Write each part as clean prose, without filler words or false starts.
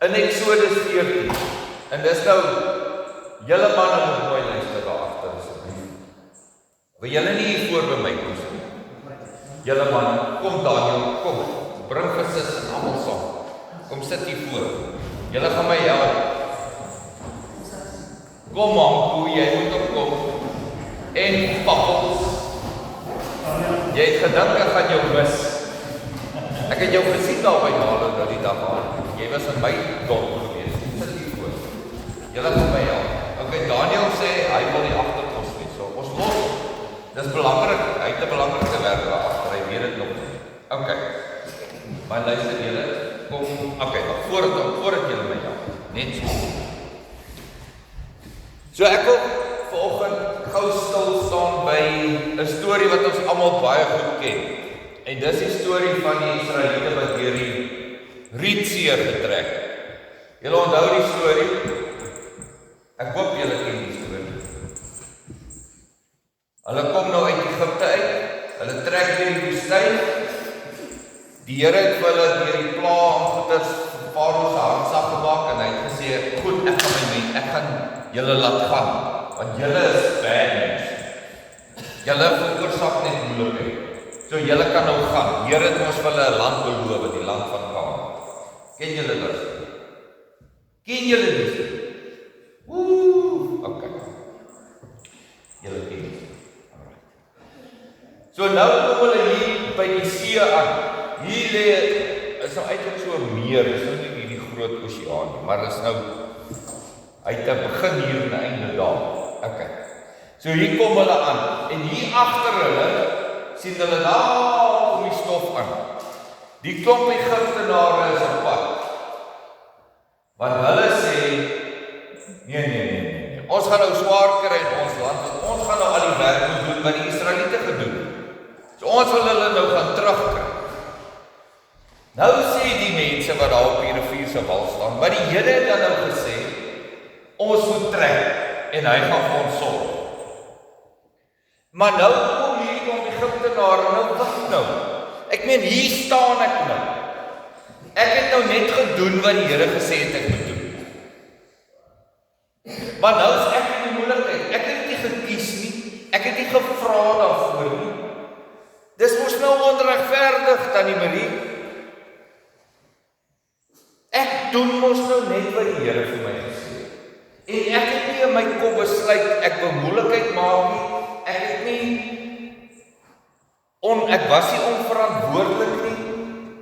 in Exodus 14, en dis nou, julle manne moet mooi luister daar agter asseblief. Wil julle nie hier voor by my kom sit nie? Julle manne, kom Daniel, kom, bring vir sis en almal saam. Kom sit hier voor. Julle gaan my help. Kom Manko, jy moet opkom. En Pappels. Jy het gedink ek gaan jou mis. Ek het jou gesien daar by Nalo nou die dag aan. Jy was in my dom gewees. Sit hier voor. Julle gaan my help. Okay, Daniel sê hy wil die agterkos nie. So ons los. Dis belangrik. Hy het 'n belangrike werk daar agter. Hy weet dit nog nie. Okay. Maar luister julle, kom. Okay, voordat julle my help. Net so. So ek wil vanoggend gou stil staan by 'n storie wat ons almal baie goed ken. En dis die storie van die Israeliete wat deur die Rietsee getrek het. Julle onthou die storie? Ek hoop julle ken die storie. Hulle kom nou uit Egipte uit. Hulle trek deur die woestyn. Die Here het vir hulle deur die pla en goeters Farao se hart sag gemaak en hy het gesê, "Goed, ek gaan julle laat gaan, want julle is bad mense. Julle veroorsaak net moeilikheid. So julle kan nou gaan. Die Here het ons vir hulle 'n land beloof, die land van Kanaan." Ken julle dit? Ken julle dit? Okay. Julle ken dit. Alright. So nou kom hulle hier by die see aan. Hier lê is nou eintlik so 'n meer, is nou nie hierdie groot oseaan nie, maar is nou uit 'n begin hier en 'n einde daar. Okay. So hier kom hulle aan en hier agter hulle sien hulle daar om die stof aan. Die klomp Egiptenare is op pad. Want hulle sê, nee. Ons gaan nou swaar kry in ons land, want ons gaan nou al die werk moet doen wat die Israeliete gedoen het. So ons wil hulle nou gaan terugkry. Nou sê die mense wat daar op die rivier se wal staan, maar die Here het dan nou gesê, ons moet trek en hy gaan vir ons sorg. Maar nou kom hierdie om Egiptenare, nou wag nou. Ek meen, hier staan ek nou. Ek het nou net gedoen wat die Here gesê het ek moet doen. Maar nou is ek in die moeilikheid. Ek het nie gekies nie. Ek het nie gevra daarvoor nie. Dis mos nou onregverdig, Tannie Marie. Ek doen mos nou net wat die Here vir my gesê het. En ek het nie in my kop besluit ek wil moeilikheid maak nie. Ek was nie onverantwoordelik nie.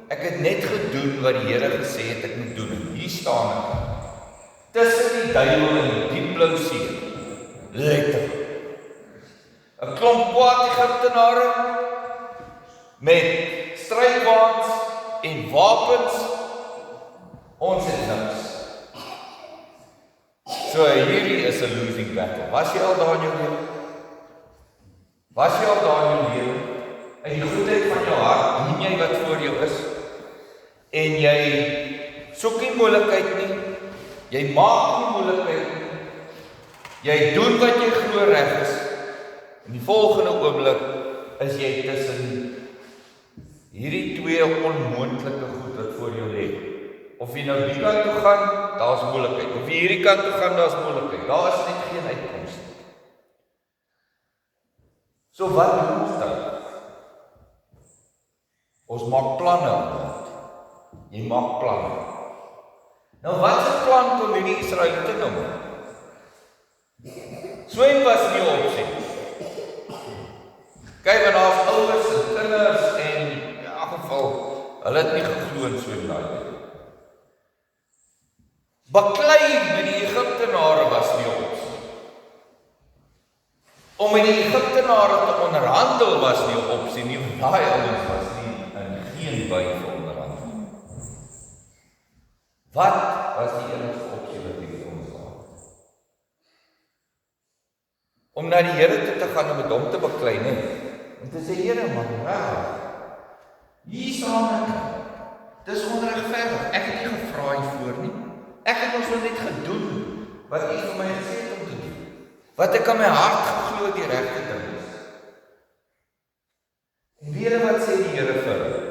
Ek het net gedoen wat die Here gesê het ek moet doen. Hier staan ek. Tussen die duiwel en die diep blou see. Letterlik. 'n klomp kwaad Egiptenare met strydwaans en wapens. Ons het niks. So hierdie is 'n losing battle. Was jy al daar in jou lewe? Was jy al daar in jou lewe? In die goedheid van jou hart doen jy wat voor jou is. En jy soek nie moeilikheid nie. Jy maak nie moeilikheid nie. Jy doen wat jy glo reg is. In die volgende oomblik is jy tussen hierdie twee onmoontlike goed wat voor jou lê. Of jy nou die kant toe gaan, daar's moeilikheid. Of jy hierdie kant toe gaan, daar's moeilikheid. Daar is net geen uitkoms nie. So wat doen ons dan? Ons maak planne. Jy maak planne. Nou wat is 'n plan kon hierdie Israeliete nou maak? Swem was nie 'n opsie. Kyk, want daar's ouers en kinders en in elk geval, hulle het nie geglo in swem daai tyd. Baklei met die Egiptenare was nie 'n opsie. Om met die Egiptenare te onderhandel was nie 'n opsie nie, want daai ouens was nie in geen by vir onderhandeling. Wat was die enigste opsie wat vir ons was? Om na die Here toe te gaan en met hom te baklei, nee. En te sê, Here, maar hier staan ek. Dis onregverdig. Ek het nie gevra hiervoor nie. Ek het ons net gedoen wat U vir my gesê het om te doen. Wat ek aan my hart geglo die regte ding is. En weet wat sê die Here vir hulle?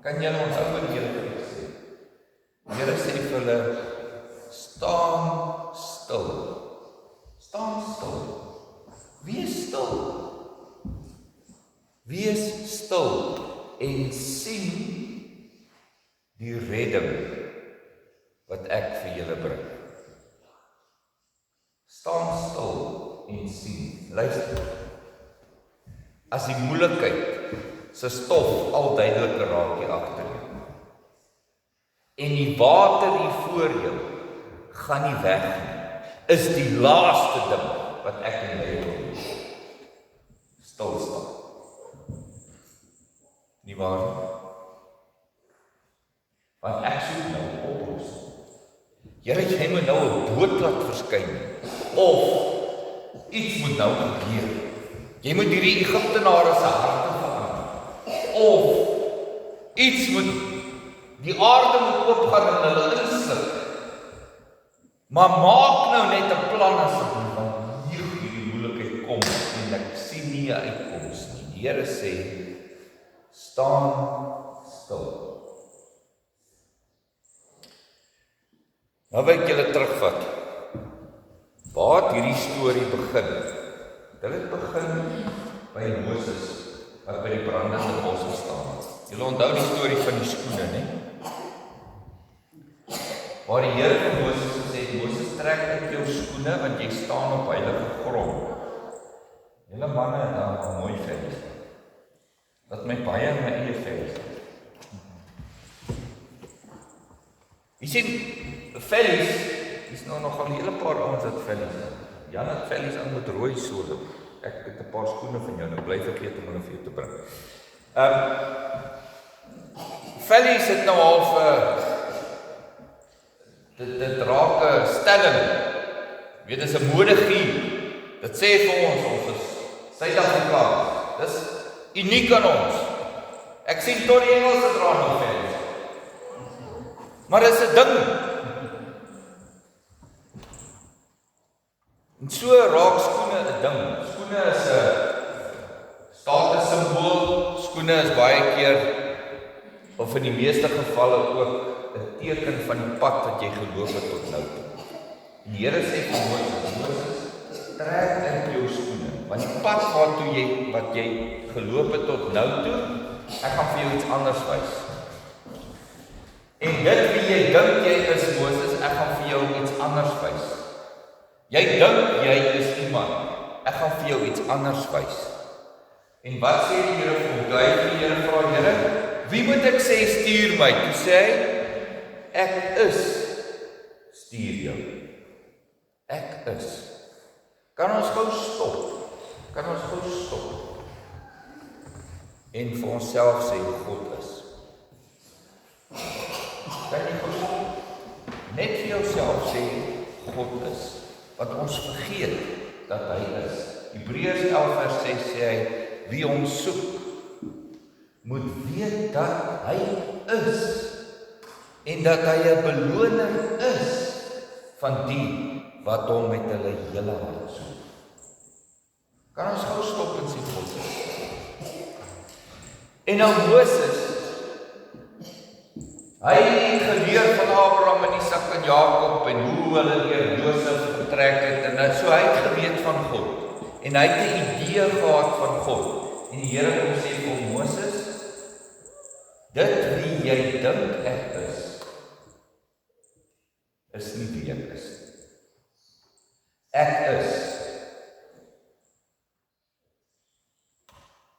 Kan julle ons ou die Here sê? vir hulle, staan stil. Staan stil. Wees stil. Wees stil en sien die redding wat ek vir julle bring. Staan stil en sien. Luister. As die moeilikheid se stof al duideliker raak hier agter jou, en die water hier voor jou gaan nie weg nie, is die laaste ding wat ek en jy wil doen. Stil staan. Nie waar nie? Want ek soek nou 'n oplossing. Here, jy moet nou 'n boot laat verskyn, of iets moet nou gebeur. Jy moet hierdie Egiptenare se harte verander, of iets moet, die aarde moet oopgaan en hulle insluk. Maar maak nou net 'n plan asseblief, want hierdie moeilikheid kom en ek sien nie 'n uitkoms nie. Die Here sê, staan stil. Nou wil ek julle terugvat. Waar het hierdie storie begin? Dit het begin by Moses, wat by die brandende bos gestaan het. Julle onthou die storie van die skoene, né? Waar die Here vir Moses gesê het, Moses, trek uit jou skoene, want jy staan op heilige grond. Julle manne het daar 'n mooi vellies. Dat my baie in my eie vellies. Jy sien, vellies, is nou nogal 'n hele paar ouens wat vellies. Jan het vellies aan met rooi sole. Ek het 'n paar skoene van jou, nou bly vergeet om hulle vir jou te bring. Vellies het nou half dit raak 'n stelling. Weet, dis 'n modegier. Dit sê vir ons is Suid-Afrikaans. Dis uniek aan ons. Ek sien tot die Engelse dra nou vellies. Maar dis 'n ding. En so raak skoene 'n ding. Skoene is 'n statussimbool. Skoene is baie keer, of in die meeste gevalle ook, 'n teken van die pad wat jy geloop het tot nou toe. Die Here sê vir Moses, trek uit jou skoene, want die pad wat jy geloop het tot nou toe, ek gaan vir jou iets anders wys. En dit wie jy dink jy is, Moses, ek gaan vir jou iets anders wys. Jy dink jy is iemand, ek gaan vir jou iets anders wys. En wat sê die Here vir hom? Die Here vra, Here, wie moet ek sê stuur my? Toe sê hy, ek is, stuur jou. Ek is. Kan ons gou stop? En vir onsself sê, God is. Kan jy gou stop? Net vir jouself sê, God is. Want ons vergeet dat hy is. Hebreërs 11 vers 6 sê hy, wie hom soek, moet weet dat hy is, en dat hy 'n beloner is van die wat hom met hulle hele hart soek. Kan ons gou stop en sê God is. En nou Moses, hy het geleer van Abraham en Isak en Jakob en hoe hulle deur Josef getrek het, en so hy het geweet van God. En hy het 'n idee gehad van God. En die Here kom sê vir Moses, dit wie jy dink ek is nie wie ek is. Ek is.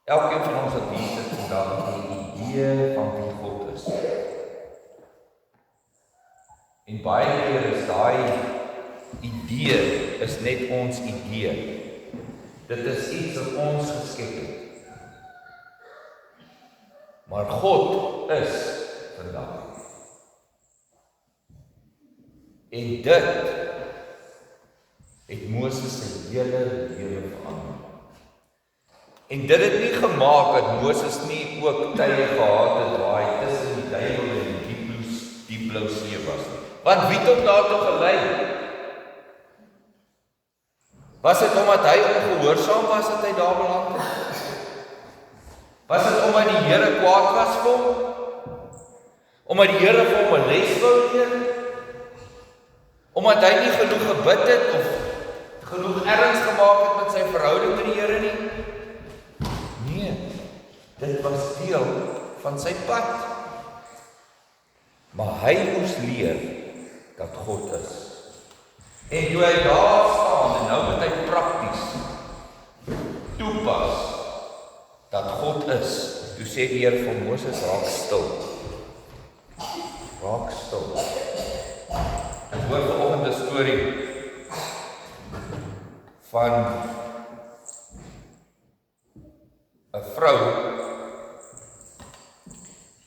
Elkeen van ons wat hier sit vandag het 'n idee van wie God is. En baie keer is daai idee is net ons idee. Dit is iets wat ons geskep het. Maar God is vandag. En dit het Moses se hele lewe verander. En dit het nie gemaak dat Moses nie ook tye gehad het waar hy tussen die duiwel en die blou see was. Want wie het hom daartoe gelei? Was dit omdat hy ongehoorsaam was dat hy daar beland het? Was dit omdat die Here kwaad was vir hom? Omdat die Here vir hom 'n les wou leer? Omdat hy nie genoeg gebid het, of genoeg erns gemaak het met sy verhouding met die Here nie? Nee, dit was deel van sy pad. Maar hy moes leer dat God is. En toe hy daar staan, en nou moet hy prakties toepas dat God is, toe sê die Here vir Moses, raak stil. Raak stil. Ek hoor vanoggend 'n storie van 'n vrou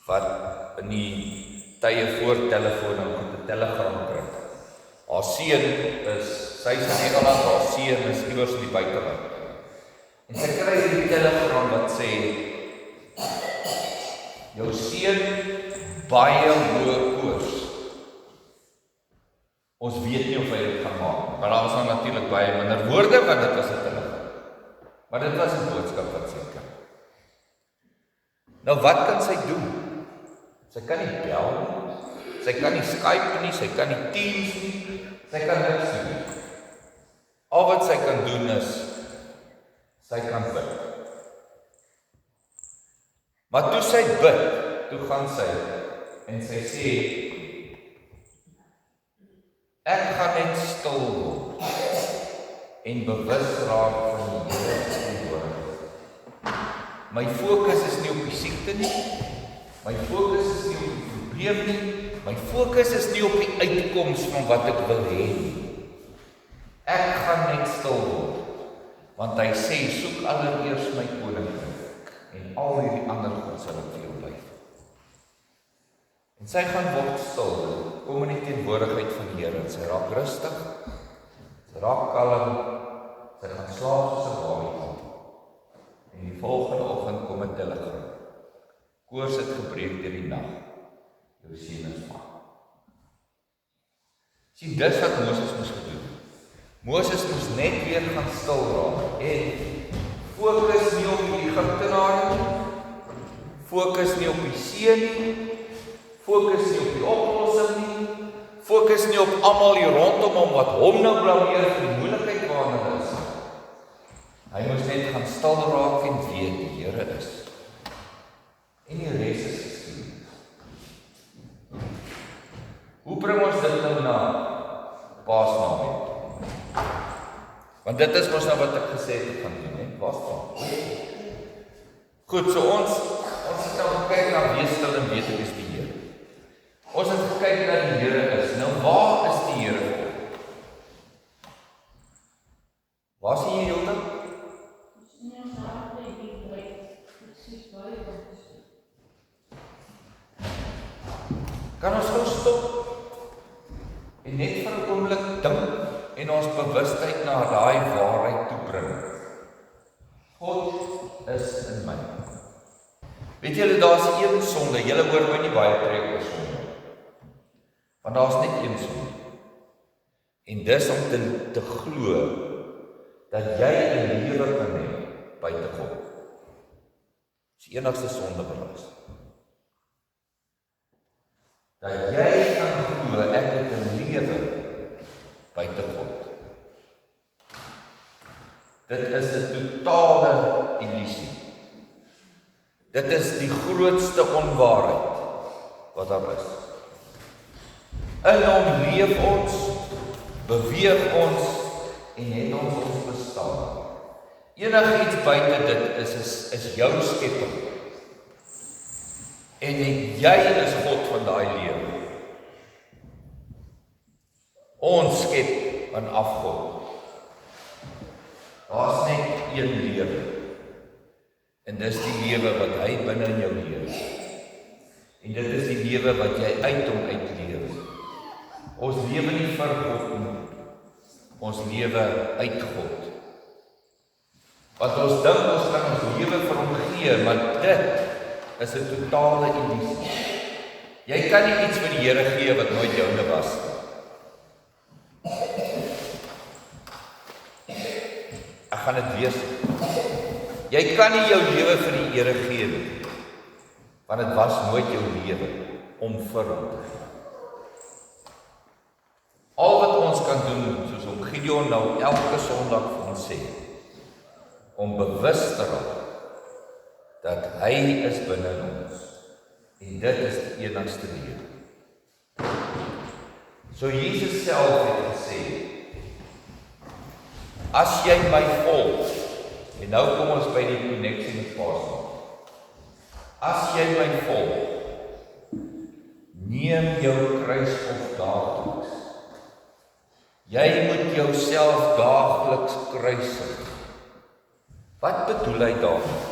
wat in die tye voor telefoon en met 'n telegram kry. Haar seun sy is in Engeland, haar seun is iewers in die buiteland. En sy kry hierdie telegram wat sê, jou seun baie hoë koers. Ons weet nie of hy dit gaan maak, maar daar was nou natuurlik baie minder woorde, want dit was 'n telegram. Maar dit was 'n boodskap wat sy kry. Nou wat kan sy doen? Sy kan nie bel nie, sy kan nie Skype nie, sy kan nie Teams nie, sy kan niks doen. Al wat sy kan doen is, sy kan bid. Maar toe sy bid, toe gaan sy, en sy sê, ek gaan net stil word, en bewus raak van die Here se woord. My fokus is nie op die siekte nie, my fokus is nie op die probleem nie, my fokus is nie op die uitkoms van wat ek wil hê nie. Ek gaan net stil word, want hy sê, soek allereers my koninkryk, en al hierdie ander goed sal ek vir jou byvoeg. En sy gaan word stil, kom in die teenwoordigheid van die Here, en sy raak rustig, sy raak kalm, sy gaan slaap soos 'n babie. En die volgende oggend kom 'n telegram. Koors het gebreek deur die nag. Jou seun is maar. Sien, dis wat Moses moes gedoen. Moses moes net weer gaan stil raak en fokus nie op die Egiptenaar nie, fokus nie op die see nie, fokus nie op die oplossing nie, fokus nie op almal hier rondom hom wat hom nou blameer vir die moeilikheid waarin hulle is. Hy moes net gaan stil raak en weet die Here is. En die res is geskiedenis. Hoe bring ons dit nou na Paasnaweek? Want dit is mos nou wat ek gesê het van doen, hè? Paasnaweek. Goed, so ons het nou gekyk na wees stil en weet ek is die Here. Ons het gekyk na die Here is. Nou waar is die Here? Waar sien jy Hilda? Kan ons nou stop en net vir 'n oomblik dink en ons bewustheid na daai waarheid toe bring. God is in my. Weet julle, daar's een sonde. Julle hoor my nie baie preek oor sonde. Want daar's net een sonde. En dis om te glo dat jy 'n lewe kan hê buite God. Dis die enigste sonde wat is. Dat jy kan glo ek het 'n lewe buite God. Dit is 'n totale illusie. Dit is die grootste onwaarheid wat daar is. In hom leef ons, beweeg ons en het ons bestaan. Enigiets buite dit is jou skepping. En jy is God van daai lewe. Ons skep van afgod. Daar's net een lewe. En dis die lewe wat hy binne in jou lewe. En dit is die lewe wat jy uit hom uitleef. Ons lewe nie vir God nie. Ons lewe uit God. Want ons dink ons kan ons lewe vir hom gee, maar dit is 'n totale illusie. Jy kan nie iets vir die Here gee wat nooit joune was. Ek gaan dit lees. Jy kan nie jou lewe vir die Here gee nie, want dit was nooit jou lewe om vir hom te gee. Al wat kan doen, soos om Gideon nou elke Sondag vir ons sê, om bewus te raak, dat hy is binne ons, en dit is die enigste lewe. So Jesus self het gesê, as jy my volg, en nou kom ons by die koneksie met Paasdag, as jy my volg, neem jou kruis op daagliks. Jy moet jouself daagliks kruisig. Wat bedoel hy daarmee?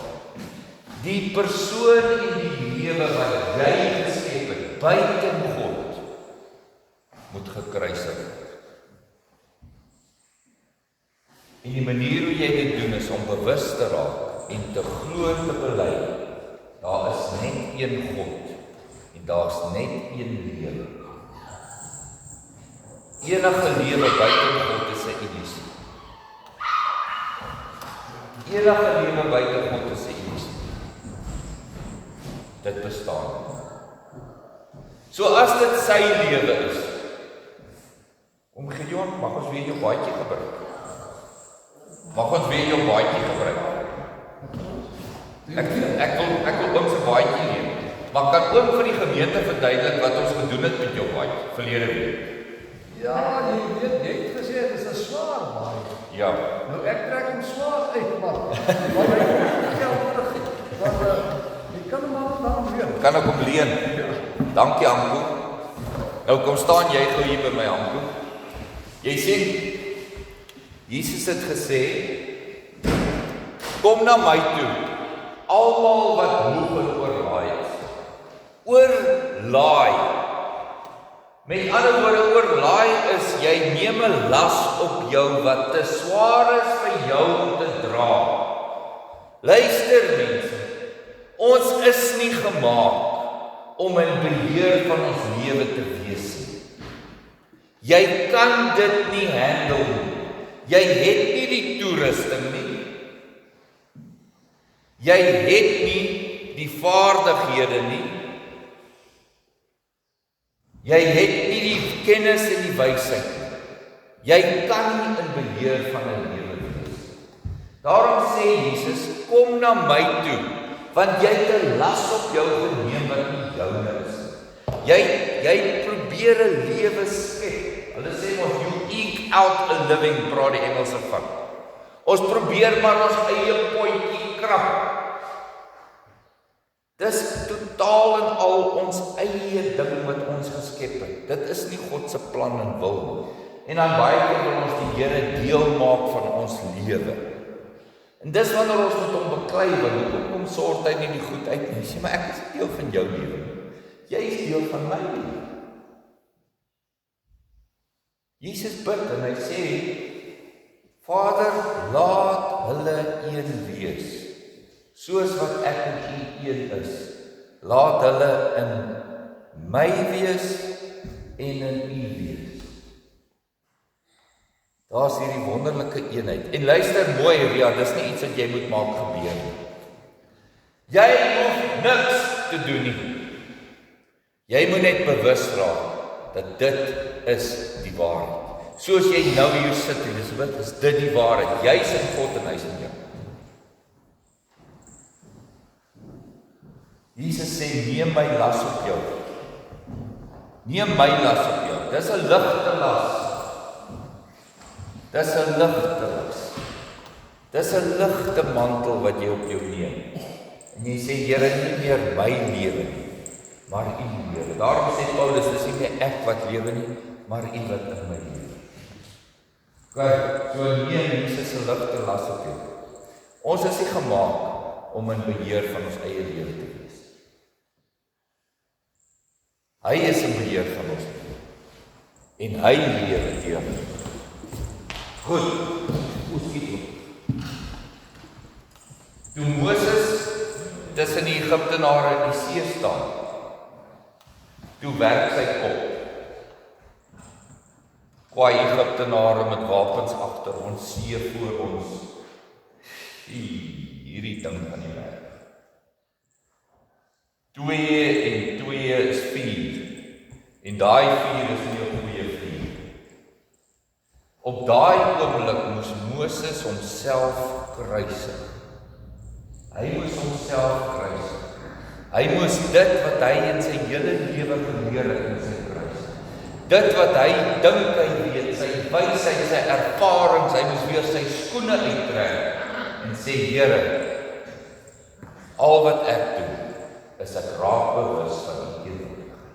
Die persoon en die lewe wat jy geskep het, buite God, moet gekruisig word. En die manier hoe jy dit doen is om bewus te raak en te glo te bely. Daar is net een God en daar is net een lewe. Enige lewe buite God is 'n illusie. Enige lewe buite God is 'n illusie. Dit bestaan nie. So as dit sy lewe is, om Gideon, mag ons weer jou baadjie gebruik. Mag ons weer jou baadjie gebruik. Ek wil oom se baadjie neem. Maar kan oom vir die gemeente verduidelik wat ons gedoen het met jou baadjie verlede week? Ja, jy het gesê dit is 'n swaar baadjie. Ja. Nou ek trek hom swaar uit, maar hy het geld nodig. Want jy kan hom maar dan weer. Kan ek hom leen? Dankie Anko. Nou kom staan jy gou hier by my Anko. Jy sien, Jesus het gesê, kom na my toe, almal wat moeg en oorlaai is. Oorlaai. Met ander woorde, oorlaai is, jy neem 'n las op jou wat te swaar is vir jou om te dra. Luister mense, ons is nie gemaak om in beheer van ons lewe te wees nie. Jy kan dit nie handle nie. Jy het nie die toerusting nie. Jy het nie die vaardighede nie. Jy het nie die kennis en die wysheid nie. Jy kan nie in beheer van 'n lewe wees. Daarom sê Jesus, kom na my toe, want jy het 'n las op jou geneem wat nie joune is. Jy probeer 'n lewe skep. Hulle sê ons, you eke out a living, praat die Engelse van. Ons probeer maar ons eie potjie krap. Dis totaal en al ons eie ding wat ons geskep het. Dit is nie God se plan en wil nie. En dan baie keer wil ons die Here deel maak van ons lewe. En dis wanneer ons met hom beklei wil, kom sort hy nie die goed uit nie. Sê maar ek is deel van jou lewe. Jy is deel van my lewe. Jesus bid en hy sê, Vader, laat hulle een wees, soos wat ek en u een is. Laat hulle in my wees en in u wees. Daar is hierdie wonderlike eenheid. En luister mooi, Ria, dis nie iets wat jy moet maak gebeur nie. Jy hoef niks te doen nie. Jy moet net bewus raak dat dit is die waarheid. Soos jy nou hier sit, Elisabeth, is dit die waarheid. Jy is in God en hy is in jou. Jesus sê, neem my las op jou. Neem my las op jou. Dis 'n ligte las. Dis 'n ligte las. Dis 'n ligte mantel wat jy op jou neem. En jy sê, Here, nie meer my lewe nie, maar u lewe. Daarom sê Paulus, dis nie meer ek wat lewe nie, maar u wat in my lewe. Kyk, so neem Jesus se ligte las op jou. Ons is nie gemaak om in beheer van ons eie lewe te wees. Hy is in beheer van ons lewe. En hy lewe deur. Goed, hoe skiet dit? Toe Moses tussen die Egiptenare in die see staan, toe werk sy kop. Kwaai Egiptenare met wapens agter ons, see voor ons. Hierdie ding van die werk. 2 en 2 is 4. En daai 4 is nie 'n goeie 4. daai oomblik moes Moses homself kruisig. Hy moes homself kruisig. Hy moes dit wat hy in sy hele lewe geleer het in sy kruis. Dit wat hy dink hy weet, sy wysheid, sy ervarings, hy moes weer sy skoene uittrek en sê, Here, al wat ek doen, is ek raak bewus van die teenwoordigheid.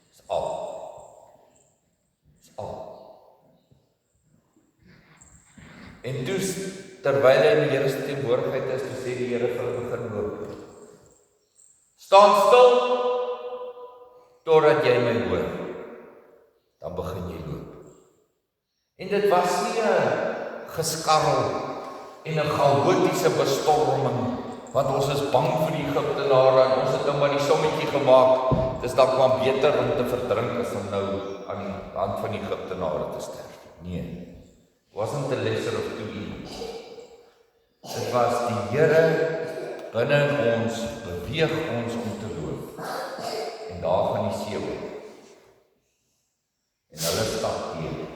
Dis al. Dis al. En toe, terwyl hy in die Here se teenwoordigheid is, toe sê die Here vir hom begin loop. Staan stil, totdat jy my hoor. Dan begin jy loop. En dit was nie 'n geskarrel en 'n chaotiese bestorming, want ons is bang vir die Egiptenare en ons het nou maar die sommetjie gemaak, dis dalk maar beter om te verdrink as om nou aan die hand van die Egiptenare te sterf. Nee, wasn't the lesser of two evils. Dit was die Here binne ons, beweeg ons om te loop. En daar gaan die see op. En hulle stap teen.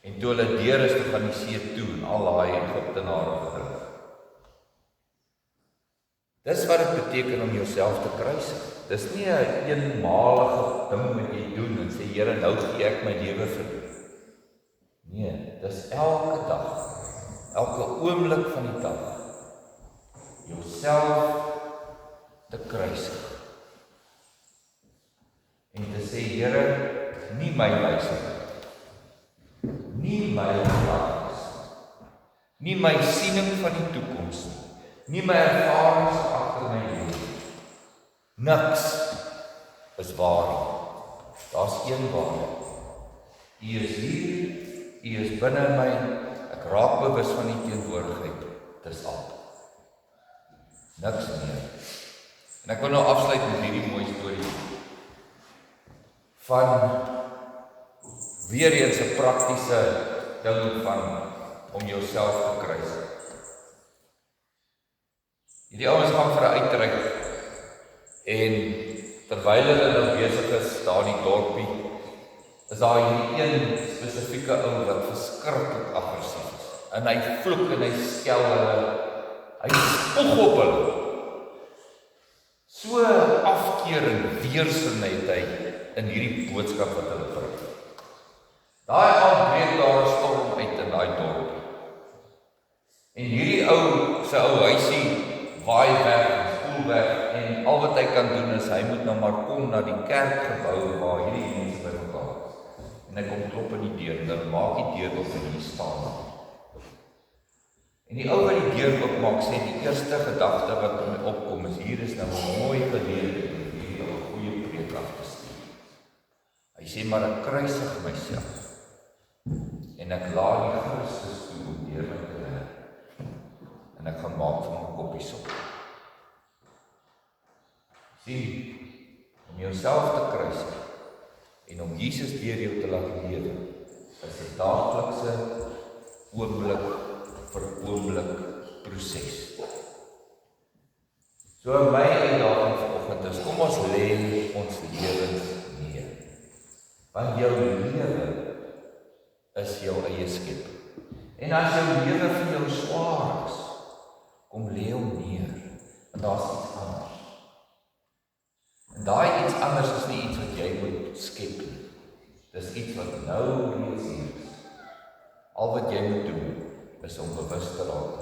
En toe hulle deur is, toe gaan die see toe en al daai Egiptenare verdrink. Dis wat dit beteken om jouself te kruisig. Dis nie 'n eenmalige ding wat jy doen en sê, Here, nou gee ek my lewe vir U. Nee, dis elke dag, elke oomblik van die dag, jouself te kruisig. En te sê, Here, nie my wysheid, nie my gedagtes, nie my siening van die toekoms, nie my ervarings agter my lewe. Niks is waar. Daar's een waarheid. U is hier, U is binne my, ek raak bewus van die teenwoordigheid. Dis al. Niks meer. En ek wil nou afsluit met hierdie mooi storie van weer eens 'n praktiese ding van om jouself te kruisig. Hierdie ouens gaan vir 'n uitreik en terwyl hulle nou besig is daar in die dorpie, is daar hierdie een spesifieke ou wat verskriklik aggressief is. En hy vloek en hy skel hulle, hy spog op hulle. So afkeer en weerstand het hy in hierdie boodskap wat hulle bring. Daai aand breek daar 'n storm uit in daai dorpie. En hierdie ou se ou huisie waai weg, spoel weg en al wat hy kan doen is hy moet nou maar kom na die kerkgebou waar hierdie mense bymekaar is. En hy kom klop in die deur en dan maak die deur oop en hier staan. En die ou wat die deur oopmaak sê die eerste gedagte wat in my opkom is hier is nou 'n mooi geleentheid om hierdie 'n goeie preek af te stuur. Hy sê maar ek kruisig myself en ek laat die Christus toe om deur my te werk. En ek gaan maak van my koppie sop. Sien, om jouself te kruisig en om Jesus deur jou te laat lewe, is 'n daaglikse oomblik vir oomblik proses. So my uitdaging vanoggend is, kom ons lê ons lewens neer. Want jou lewe is jou eie skep. En as jou lewe vir jou swaar is, kom lê hom neer, want daar's iets anders. En daai iets anders is nie iets wat jy moet skep nie. Dis iets wat nou reeds hier is. Al wat jy moet doen, is om bewus te raak